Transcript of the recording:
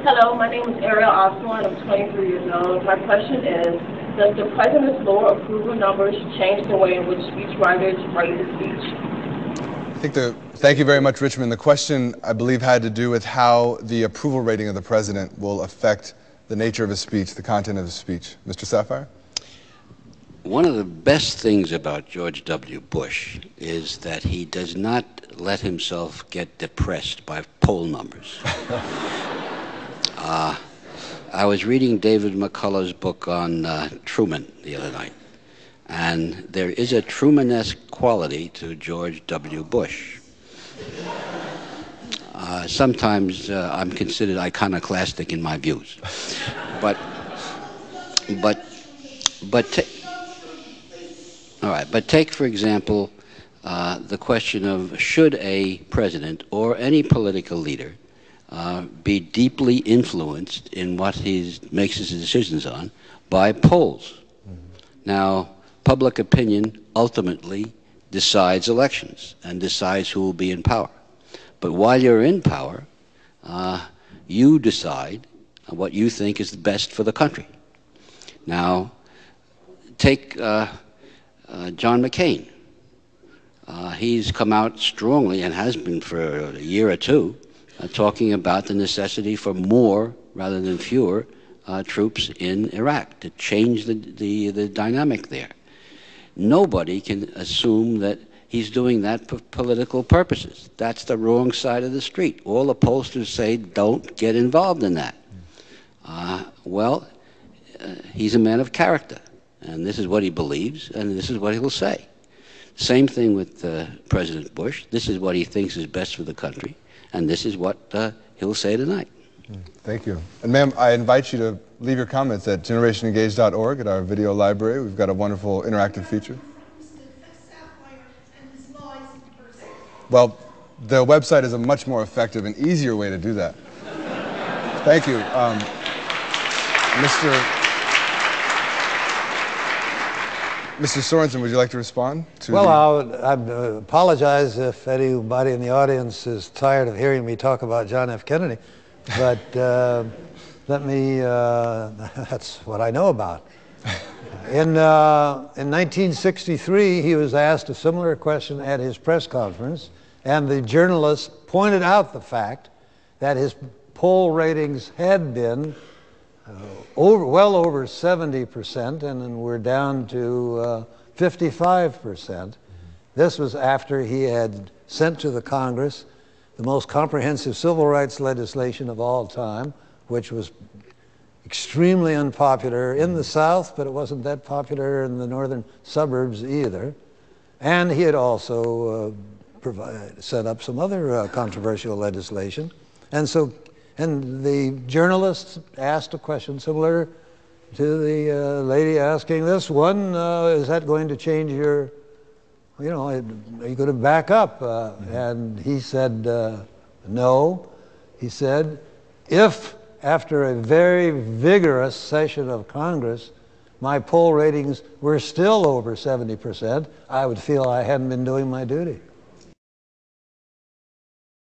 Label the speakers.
Speaker 1: Hello, my name is Ariel Osborne. I'm 23 years old. My question is, does the president's lower approval numbers change the way in which speechwriters write his speech?
Speaker 2: Thank you very much, Richmond. The question, I believe, had to do with how the approval rating of the president will affect the nature of his speech, the content of his speech. Mr. Safire?
Speaker 3: One of the best things about George W. Bush is that he does not let himself get depressed by poll numbers. I was reading David McCullough's book on Truman the other night, and there is a Truman-esque quality to George W. Bush. Sometimes I'm considered iconoclastic in my views, but take, for example, the question of should a president or any political leader be deeply influenced in what he makes his decisions on by polls. Now, public opinion ultimately decides elections and decides who will be in power. But while you're in power, you decide what you think is the best for the country. Now, take John McCain. He's come out strongly, and has been for a year or two, talking about the necessity for more rather than fewer troops in Iraq to change the dynamic there. Nobody can assume that he's doing that for political purposes. That's the wrong side of the street. All the pollsters say don't get involved in that. He's a man of character, and this is what he believes, and this is what he'll say. Same thing with President Bush. This is what he thinks is best for the country, and this is what he'll say tonight.
Speaker 2: Thank you. And ma'am, I invite you to leave your comments at GenerationEngage.org at our video library. We've got a wonderful interactive feature. Well, the website is a much more effective and easier way to do that. Thank you. Mr. Sorenson, would you like to respond to
Speaker 4: I apologize if anybody in the audience is tired of hearing me talk about John F. Kennedy, but that's what I know about. In 1963, he was asked a similar question at his press conference, and the journalist pointed out the fact that his poll ratings had been well over 70%, and then we're down to 55%. This was after he had sent to the Congress the most comprehensive civil rights legislation of all time, which was extremely unpopular in the South, but it wasn't that popular in the northern suburbs either. And he had also set up some other controversial legislation. And the journalist asked a question similar to the lady asking this one, is that going to change your, are you going to back up? And he said, no. He said, if after a very vigorous session of Congress, my poll ratings were still over 70%, I would feel I hadn't been doing my duty.